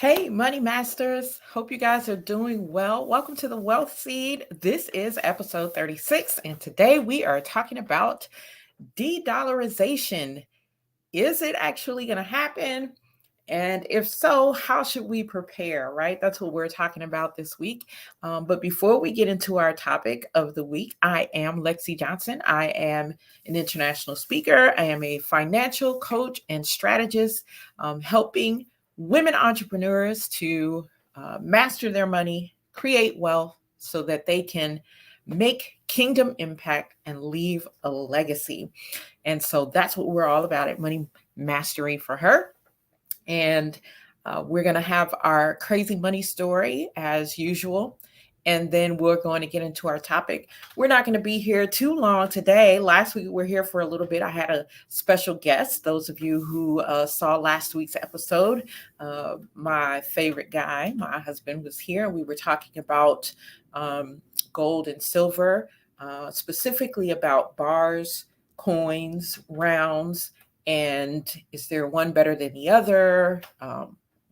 Hey, Money Masters. Hope you guys are doing well. Welcome to the Wealth Seed. This is episode 36, and today we are talking about de-dollarization. Is it actually going to happen? And if so, how should we prepare, right? That's what we're talking about this week. But before we get into our topic of the week, I am Lexi Johnson. I am an international speaker. I am a financial coach and strategist, helping women entrepreneurs to master their money, create wealth so that they can make kingdom impact and leave a legacy. And so that's what we're all about at Money Mastery for Her. And we're going to have our crazy money story as usual. And then we're going to get into our topic. We're not going to be here too long today. Last week we were here for a little bit. I had a special guest. Those of you who saw last week's episode, my favorite guy, my husband, was here. We were talking about gold and silver, specifically about bars, coins, rounds, and is there one better than the other?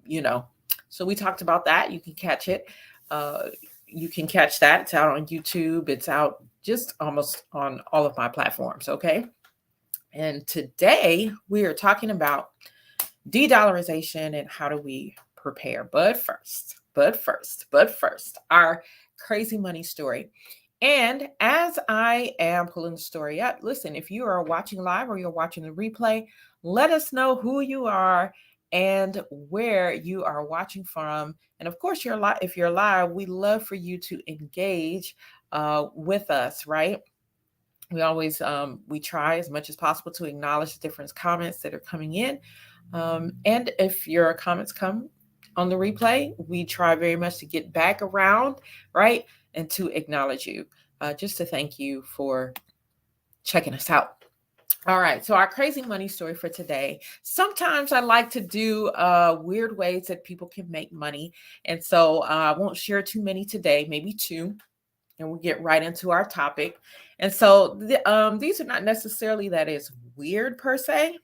You know, so we talked about that. You can catch it. You can catch that. It's out on YouTube. It's out just almost on all of my platforms. Okay. And today we are talking about de-dollarization and how do we prepare. But first, our crazy money story. And as I am pulling the story up, listen, if you are watching live or you're watching the replay, let us know who you are and where you are watching from. And of course, if you're live, we love for you to engage with us, right? We always we try as much as possible to acknowledge the different comments that are coming in. And if your comments come on the replay, we try very much to get back around, right? And to acknowledge you, just to thank you for checking us out. All right, so our crazy money story for today. Sometimes I like to do weird ways that people can make money. And so I won't share too many today, maybe two, and we'll get right into our topic. And so these are not necessarily that is weird per se.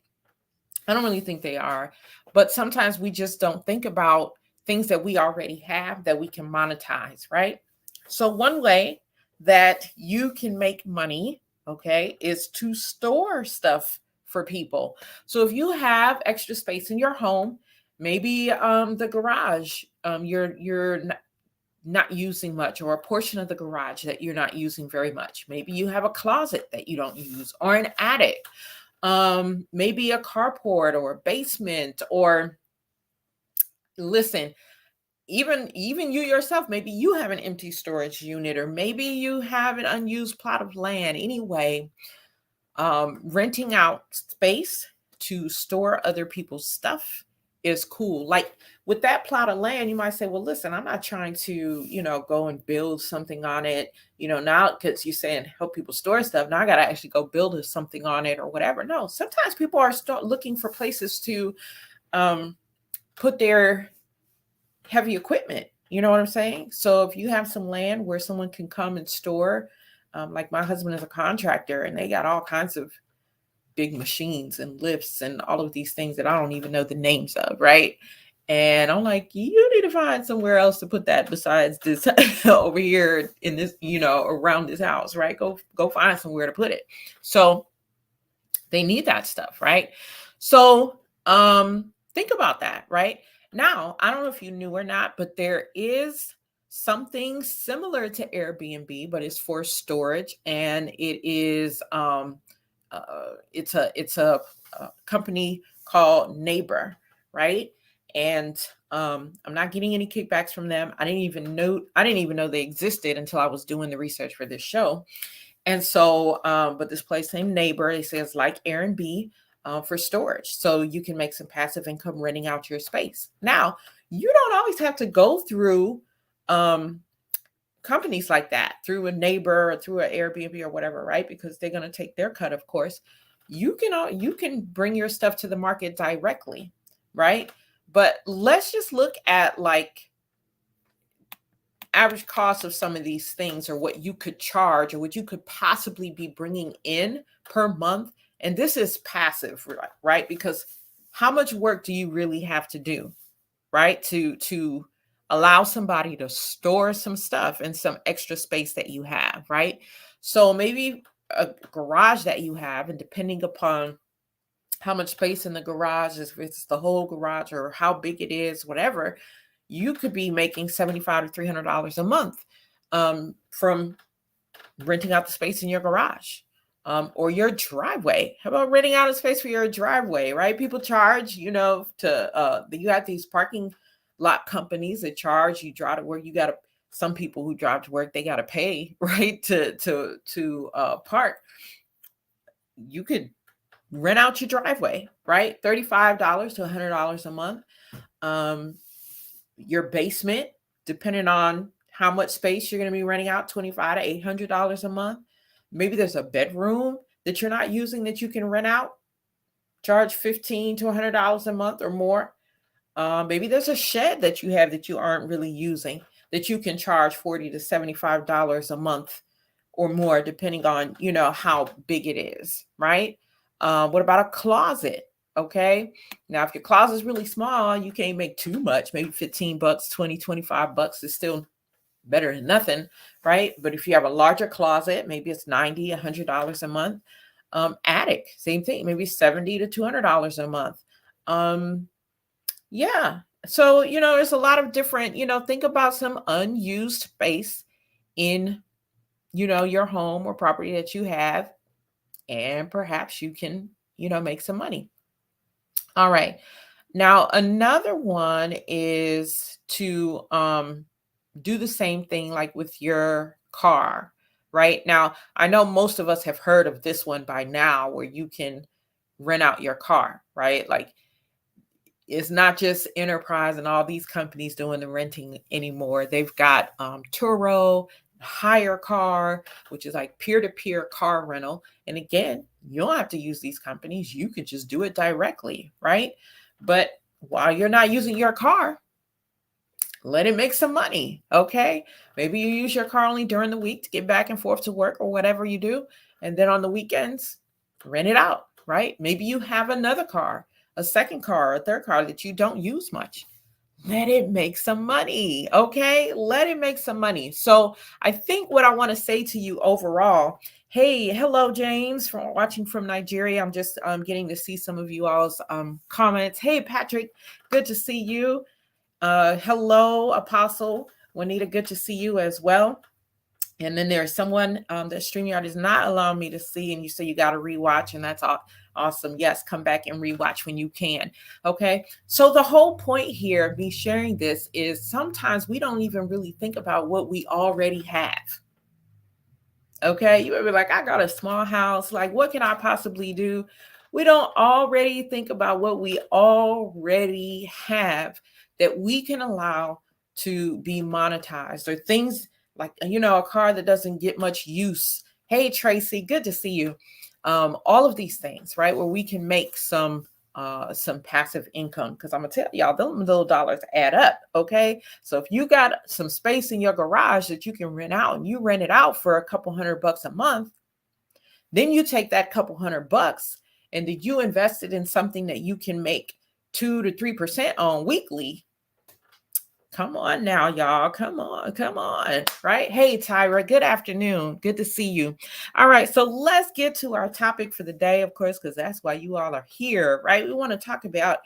I don't really think they are, but sometimes we just don't think about things that we already have that we can monetize, right? So one way that you can make money, okay, is to store stuff for people. So if you have extra space in your home, maybe the garage, you're not using much, or a portion of the garage that you're not using very much. Maybe you have a closet that you don't use, or an attic, maybe a carport or a basement, or listen, even you yourself, maybe you have an empty storage unit, or maybe you have an unused plot of land. Anyway, renting out space to store other people's stuff is cool. Like with that plot of land, you might say, well, listen, I'm not trying to, go and build something on it, now because you're saying help people store stuff. Now I got to actually go build something on it or whatever. No, sometimes people are looking for places to put their heavy equipment. You know what I'm saying? So if you have some land where someone can come and store, like my husband is a contractor and they got all kinds of big machines and lifts and all of these things that I don't even know the names of, right? And I'm like, you need to find somewhere else to put that besides this over here in this, around this house, right? Go find somewhere to put it. So they need that stuff, right? So think about that, right? Now, I don't know if you knew or not, but there is something similar to Airbnb, but it's for storage, and it is it's a company called Neighbor, right? And I'm not getting any kickbacks from them. I didn't even know they existed until I was doing the research for this show. And so, but this place named Neighbor, they say it's like Airbnb for storage. So you can make some passive income renting out your space. Now, you don't always have to go through companies like that, through a Neighbor or through an Airbnb or whatever, right? Because they're going to take their cut, of course. You can bring your stuff to the market directly, right? But let's just look at like average cost of some of these things, or what you could charge, or what you could possibly be bringing in per month. And this is passive, right? Because how much work do you really have to do, right? To allow somebody to store some stuff and some extra space that you have, right? So maybe a garage that you have, and depending upon how much space in the garage, if it's the whole garage or how big it is, whatever, you could be making $75 to $300 a month from renting out the space in your garage, or your driveway. How about renting out a space for your driveway, right? People charge, you have these parking lot companies that charge. You drive to work, you got to, some people who drive to work, they got to pay, right, to park. You could rent out your driveway, right? $35 to $100 a month. Your basement, depending on how much space you're going to be renting out, $25 to $800 a month. Maybe there's a bedroom that you're not using that you can rent out, charge $15 to $100 a month or more. Maybe there's a shed that you have that you aren't really using that you can charge $40 to $75 a month or more, depending on, how big it is, right? What about a closet? Okay. Now, if your closet is really small, you can't make too much. Maybe 15 bucks, 20, 25 bucks is still better than nothing, right? But if you have a larger closet, maybe it's $90, $100 a month. Attic, same thing, maybe $70 to $200 a month. Yeah. So, there's a lot of different, think about some unused space in, your home or property that you have, and perhaps you can, make some money. All right. Now, another one is to do the same thing like with your car, right? Now, I know most of us have heard of this one by now where you can rent out your car, right? Like, it's not just Enterprise and all these companies doing the renting anymore. They've got Turo, Hire Car, which is like peer-to-peer car rental. And again, you don't have to use these companies. You could just do it directly, right? But while you're not using your car, let it make some money, okay? Maybe you use your car only during the week to get back and forth to work or whatever you do. And then on the weekends, rent it out, right? Maybe you have another car, a second car, a third car that you don't use much. Let it make some money, okay? Let it make some money. So I think what I want to say to you overall, hey, hello, James, from watching from Nigeria. I'm just getting to see some of you all's comments. Hey, Patrick, good to see you. Hello, Apostle Juanita, good to see you as well. And then there's someone that StreamYard is not allowing me to see, and you say you got to rewatch, and that's awesome. Yes, come back and rewatch when you can. Okay, so the whole point here, me sharing this, is sometimes we don't even really think about what we already have. Okay, you would be like, I got a small house. Like, what can I possibly do? We don't already think about what we already have that we can allow to be monetized, or things like, a car that doesn't get much use. Hey, Tracy, good to see you. All of these things, right, where we can make some passive income, because I'm gonna tell y'all, those little dollars add up. Okay, so if you got some space in your garage that you can rent out, and you rent it out for a couple $100 a month, then you take that couple $100 and then you invest it in something that you can make 2 to 3% on weekly. Come on now, y'all. Come on. Right? Hey, Tyra, good afternoon. Good to see you. All right, so let's get to our topic for the day, of course, because that's why you all are here, right? We want to talk about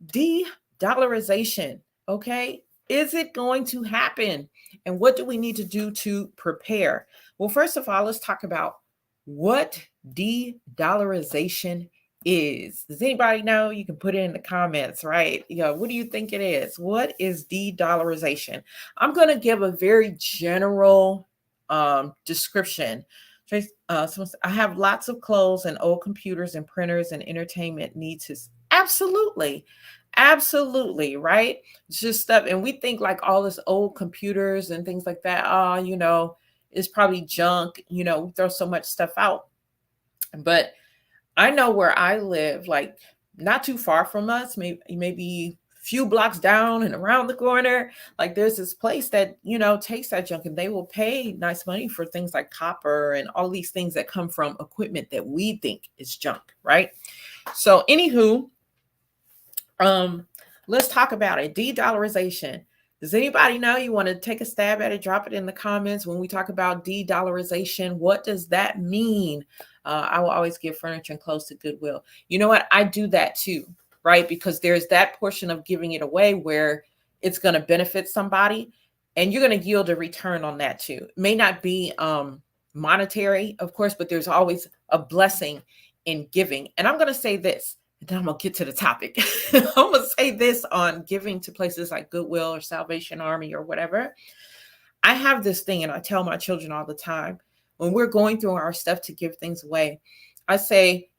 de-dollarization, okay? Is it going to happen? And what do we need to do to prepare? Well, first of all, let's talk about what de-dollarization is. Does anybody know? You can put it in the comments, right? What do you think it is? What is de-dollarization? I'm going to give a very general description. I have lots of clothes and old computers and printers and entertainment needs. Absolutely, right? It's just stuff, and we think like all this old computers and things like that. It's probably junk. We throw so much stuff out, but I know where I live, like not too far from us, maybe a few blocks down and around the corner, like there's this place that, takes that junk, and they will pay nice money for things like copper and all these things that come from equipment that we think is junk, right? So anywho, Let's talk about it. De-dollarization. Does anybody know? You want to take a stab at it? Drop it in the comments. When we talk about de-dollarization, what does that mean? I will always give furniture and clothes to Goodwill. You know what? I do that too, right? Because there's that portion of giving it away where it's going to benefit somebody, and you're going to yield a return on that too. It may not be monetary, of course, but there's always a blessing in giving. And I'm going to say this, and then I'm going to get to the topic. I'm going to say this on giving to places like Goodwill or Salvation Army or whatever. I have this thing, and I tell my children all the time when we're going through our stuff to give things away, I say,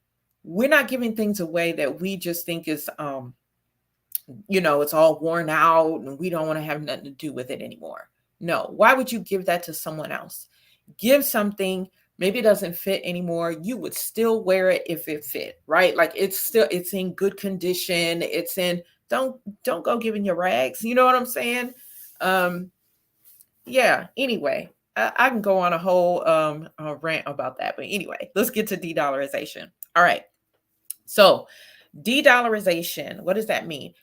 we're not giving things away that we just think is, it's all worn out and we don't want to have nothing to do with it anymore. No, why would you give that to someone else? Give something, maybe it doesn't fit anymore. You would still wear it if it fit, right? Like it's in good condition. It's in, don't go giving your rags. You know what I'm saying? Yeah, anyway, I can go on a whole rant about that. But anyway, let's get to de-dollarization. All right. So de-dollarization, what does that mean?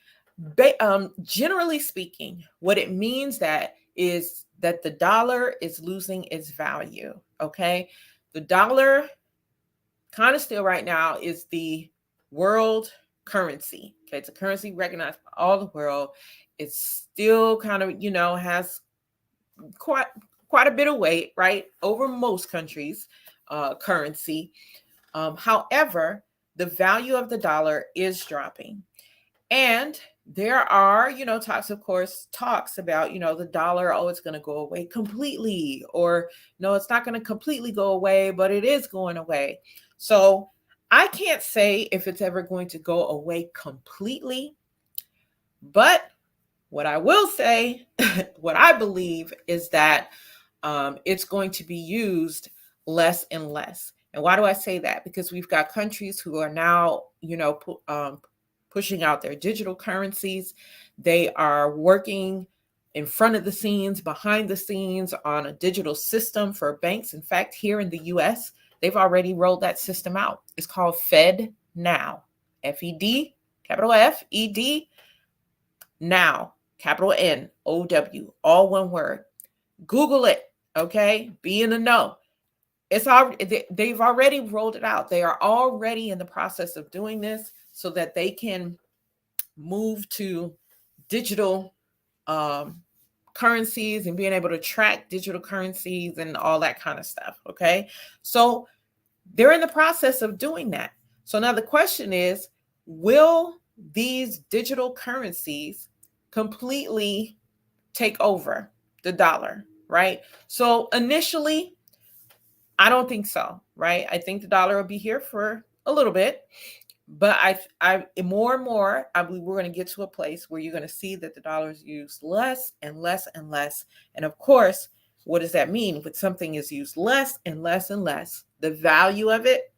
Generally speaking, what it means that is that the dollar is losing its value. Okay. The dollar kind of still right now is the world currency. Okay. It's a currency recognized by all the world. It's still kind of, has quite a bit of weight, right, over most countries' currency. However, the value of the dollar is dropping. And there are, talks about, the dollar, oh, it's going to go away completely, or no, it's not going to completely go away, but it is going away. So I can't say if it's ever going to go away completely, but what I will say, what I believe is that it's going to be used less and less. And why do I say that? Because we've got countries who are now, pushing out their digital currencies. They are working in front of the scenes, behind the scenes on a digital system for banks. In fact, here in the US, they've already rolled that system out. It's called Fed Now, FED, capital FED, Now, capital NOW, all one word. Google it, okay? Be in the know. They've already rolled it out. They are already in the process of doing this so that they can move to digital currencies and being able to track digital currencies and all that kind of stuff, okay? So they're in the process of doing that. So now the question is, will these digital currencies completely take over the dollar, right? So initially, I don't think so, right? I think the dollar will be here for a little bit, but I more and more, I believe we're going to get to a place where you're going to see that the dollar is used less and less and less. And of course, what does that mean? If something is used less and less and less, the value of it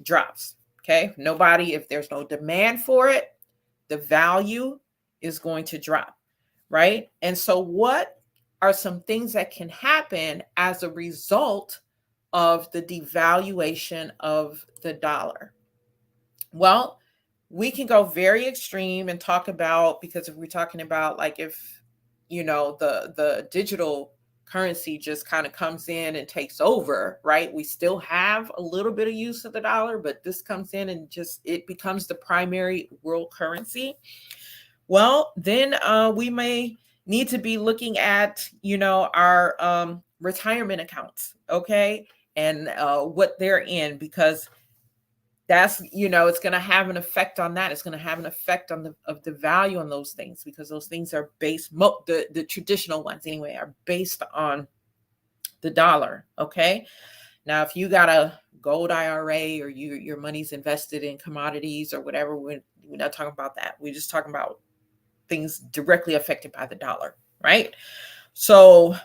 drops. Okay. If there's no demand for it, the value is going to drop. Right. And so, what are some things that can happen as a result of the devaluation of the dollar? Well, we can go very extreme and talk about, because if we're talking about like if the digital currency just kind of comes in and takes over, right? We still have a little bit of use of the dollar, but this comes in and just it becomes the primary world currency. Well, then we may need to be looking at our retirement accounts, okay, and what they're in, because that's it's going to have an effect on that. It's going to have an effect on the value on those things, because those things are based, the traditional ones anyway, are based on the dollar. Okay, now if you got a gold IRA or your money's invested in commodities or whatever, we're not talking about that. We're just talking about things directly affected by the dollar, right? So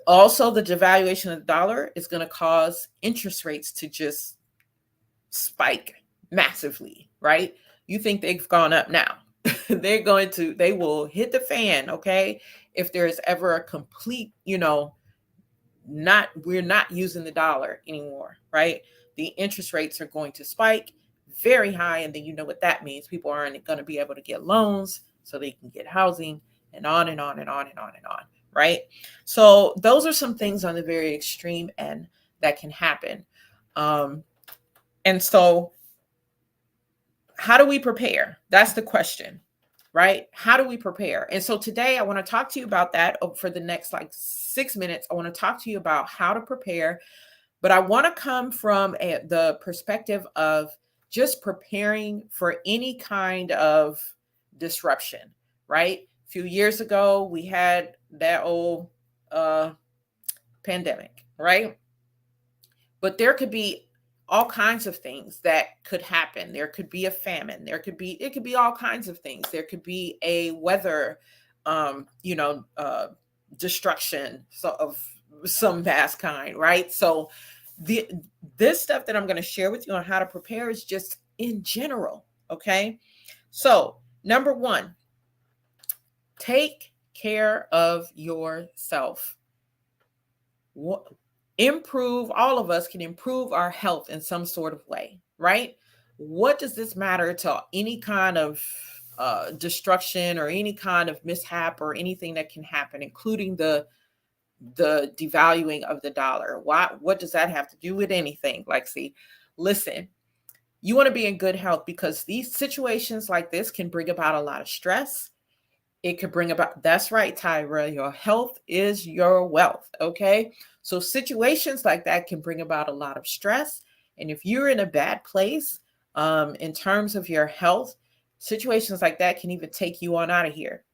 also the devaluation of the dollar is going to cause interest rates to just spike massively, right? You think they've gone up now. They will hit the fan, okay? If there's ever a complete, we're not using the dollar anymore, right? The interest rates are going to spike very high. And then you know what that means. People aren't going to be able to get loans so they can get housing, and on and on and on and on and on. Right. So those are some things on the very extreme end that can happen. And so how do we prepare? That's the question, right? How do we prepare? And so today I want to talk to you about that for the next like 6 minutes. I want to talk to you about how to prepare, but I want to come from the perspective of just preparing for any kind of disruption, right? A few years ago, we had that old pandemic, right? But there could be all kinds of things that could happen. There could be a famine. It could be all kinds of things. There could be a weather, destruction of some vast kind, right? So this stuff that I'm going to share with you on how to prepare is just in general. Okay. So number one, take care of yourself. All of us can improve our health in some sort of way, right? What does this matter to any kind of destruction or any kind of mishap or anything that can happen, including the devaluing of the dollar? What does that have to do with anything? Listen, you want to be in good health because these situations like this can bring about a lot of stress. It could bring about, that's right, Tyra, your health is your wealth. Okay. So situations like that can bring about a lot of stress. And if you're in a bad place in terms of your health, situations like that can even take you on out of here.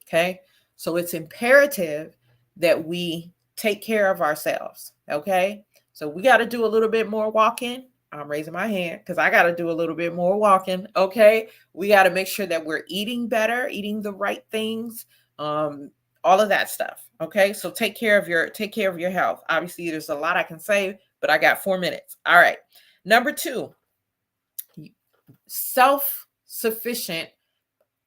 Okay. So it's imperative that we take care of ourselves. Okay. So we got to do a little bit more walking. I'm raising my hand because I got to do a little bit more walking. Okay. We got to make sure that we're eating better, eating the right things, all of that stuff. Okay. So take care of your health. Obviously, there's a lot I can say, but I got 4 minutes. All right. Number 2, self-sufficient,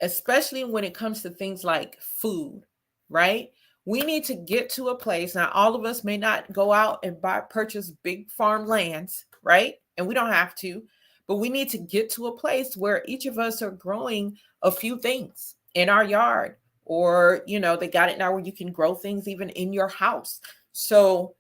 especially when it comes to things like food, right? We need to get to a place. Now, all of us may not go out and purchase big farm lands, right? And we don't have to, but we need to get to a place where each of us are growing a few things in our yard, or, they got it now where you can grow things even in your house. So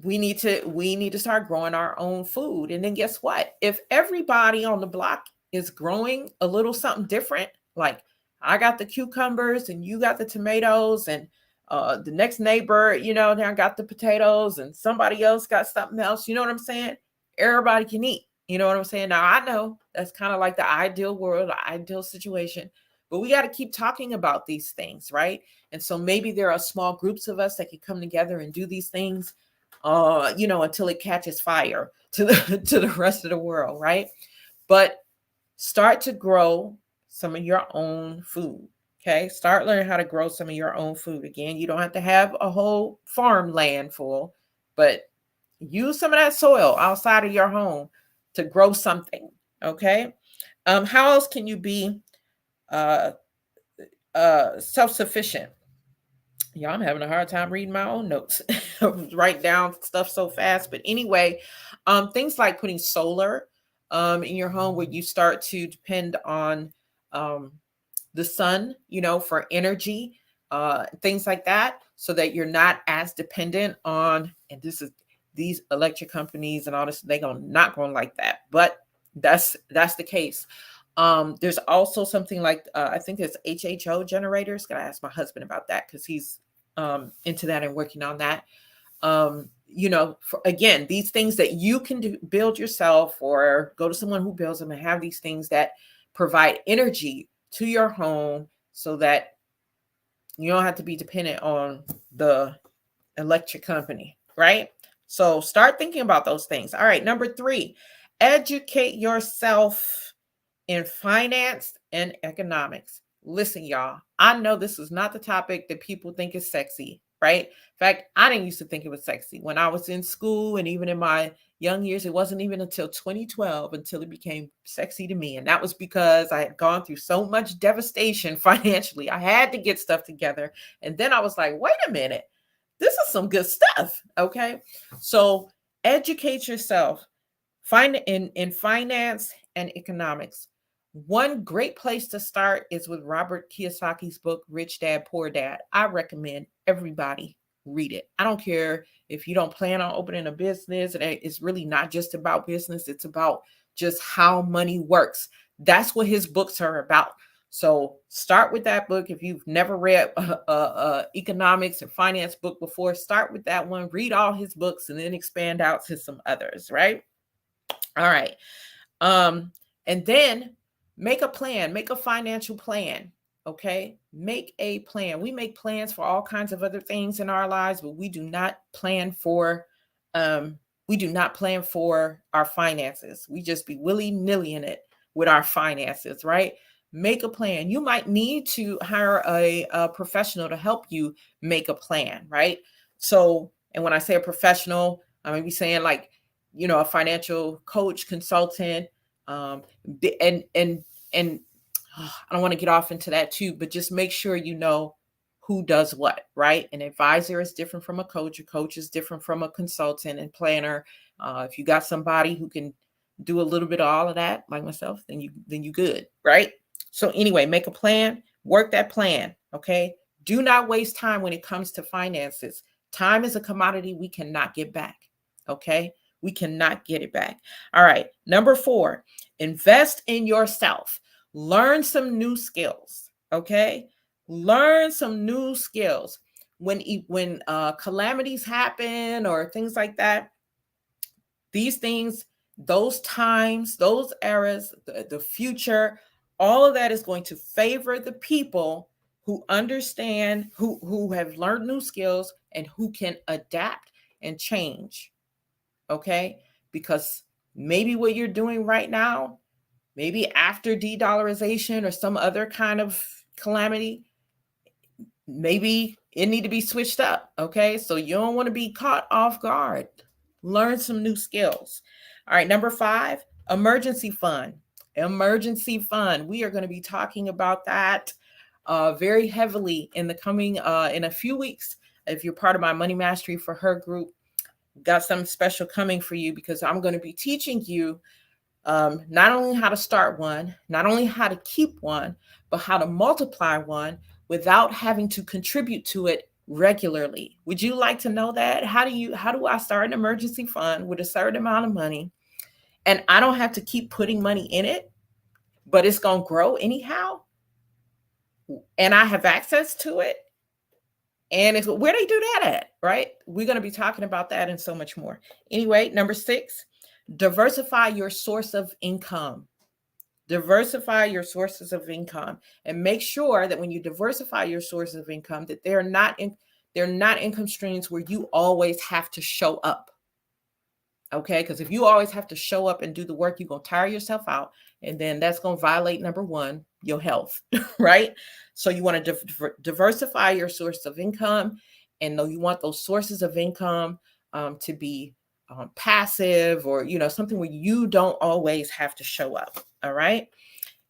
we need to start growing our own food. And then guess what? If everybody on the block is growing a little something different, like I got the cucumbers and you got the tomatoes, and the next neighbor, now got the potatoes, and somebody else got something else. You know what I'm saying? Everybody can eat. You know what I'm saying? Now, I know that's kind of like the ideal world, the ideal situation, but we got to keep talking about these things, right? And so maybe there are small groups of us that can come together and do these things, until it catches fire to the rest of the world, right? But start to grow some of your own food. Okay. Start learning how to grow some of your own food. Again, you don't have to have a whole farmland full, but use some of that soil outside of your home to grow something. Okay. How else can you be self-sufficient? Yeah, I'm having a hard time reading my own notes. Write down stuff so fast. But anyway, things like putting solar in your home, where you start to depend on the sun, for energy, things like that, so that you're not as dependent on, and these electric companies and all this, not going like that. But that's the case. There's also something like, I think it's HHO generators. Gotta ask my husband about that because he's into that and working on that. Again, these things that you can build yourself, or go to someone who builds them, and have these things that provide energy to your home so that you don't have to be dependent on the electric company, right? So start thinking about those things. All right. Number 3, educate yourself in finance and economics. Listen, y'all, I know this is not the topic that people think is sexy, right? In fact, I didn't used to think it was sexy when I was in school, and even in my young years. It wasn't even until 2012 until it became sexy to me. And that was because I had gone through so much devastation financially. I had to get stuff together. And then I was like, wait a minute, this is some good stuff. Okay. So educate yourself. In finance and economics, one great place to start is with Robert Kiyosaki's book, Rich Dad, Poor Dad. I recommend everybody read it. I don't care if you don't plan on opening a business. It's really not just about business. It's about just how money works. That's what his books are about. So start with that book. If you've never read economics or finance book before, start with that one. Read all his books and then expand out to some others, right? All right. And then make a plan, make a financial plan. Okay. Make a plan. We make plans for all kinds of other things in our lives, but we do not plan for our finances. We just be willy-nilly in it with our finances, right? Make a plan. You might need to hire a professional to help you make a plan, right? So, and when I say a professional, I may be saying like, a financial coach, consultant, and I don't want to get off into that too, but just make sure you know who does what, right? An advisor is different from a coach. A coach is different from a consultant and planner. If you got somebody who can do a little bit of all of that, like myself, then you good, right? So anyway, make a plan, work that plan, okay? Do not waste time when it comes to finances. Time is a commodity we cannot get back, okay? We cannot get it back. All right. Number 4, invest in yourself. Learn some new skills. Okay. Learn some new skills. When calamities happen or things like that, these things, those times, those eras, the future, all of that is going to favor the people who understand, who have learned new skills and who can adapt and change. Okay? Because maybe what you're doing right now, maybe after de-dollarization or some other kind of calamity, maybe it need to be switched up. Okay? So you don't want to be caught off guard. Learn some new skills. All right, number 5, emergency fund. Emergency fund. We are going to be talking about that very heavily in the coming in a few weeks. If you're part of my Money Mastery for Her group, got something special coming for you because I'm going to be teaching you not only how to start one, not only how to keep one, but how to multiply one without having to contribute to it regularly. Would you like to know that? How do I start an emergency fund with a certain amount of money and I don't have to keep putting money in it, but it's going to grow anyhow? And I have access to it. And it's where they do that at, right? We're going to be talking about that and so much more. Anyway, number 6, diversify your source of income. Diversify your sources of income and make sure that when you diversify your sources of income, that they're not income streams where you always have to show up. Okay, because if you always have to show up and do the work, you're going to tire yourself out. And then that's going to violate number 1, your health, right? So you want to diversify your source of income. And though you want those sources of income to be passive or, something where you don't always have to show up. All right.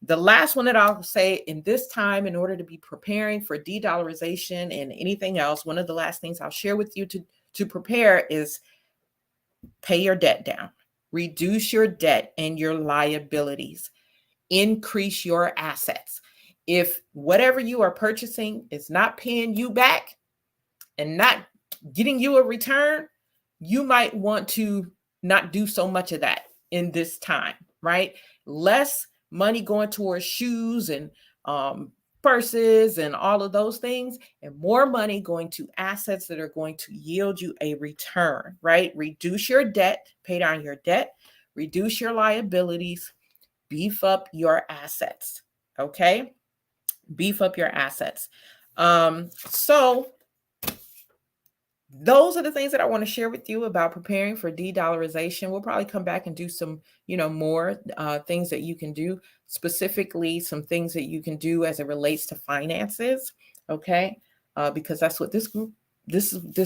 The last one that I'll say in this time, in order to be preparing for de-dollarization and anything else, one of the last things I'll share with you to prepare is pay your debt down, reduce your debt and your liabilities, increase your assets. If whatever you are purchasing is not paying you back and not getting you a return, you might want to not do so much of that in this time, right? Less money going towards shoes and purses and all of those things, and more money going to assets that are going to yield you a return, right? Reduce your debt, pay down your debt, reduce your liabilities, beef up your assets, okay? Beef up your assets. So those are the things that I want to share with you about preparing for de-dollarization. We'll probably come back and do some, more things that you can do, specifically some things that you can do as it relates to finances. Okay. Because that's what this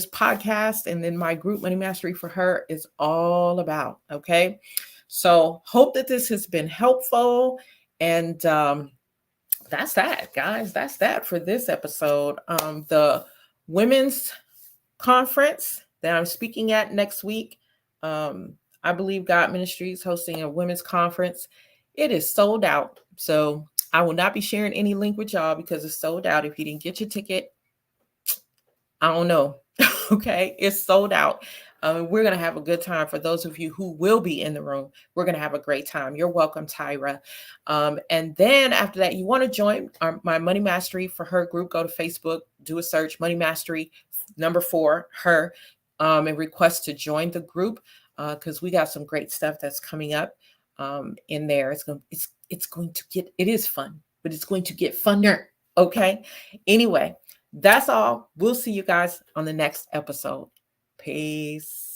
podcast and then my group Money Mastery for Her is all about. Okay. So hope that this has been helpful. And that's that, guys. That's that for this episode. The women's conference that I'm speaking at next week. I believe God Ministries hosting a women's conference. It is sold out. So I will not be sharing any link with y'all because it's sold out. If you didn't get your ticket, I don't know. Okay, it's sold out. We're going to have a good time. For those of you who will be in the room, we're going to have a great time. You're welcome, Tyra. And then after that, you want to join my Money Mastery for Her group, go to Facebook, do a search, Money Mastery #4, her, and request to join the group because we got some great stuff that's coming up in there. It's going to get, it is fun, but it's going to get funner. Okay. Anyway, that's all. We'll see you guys on the next episode. Peace.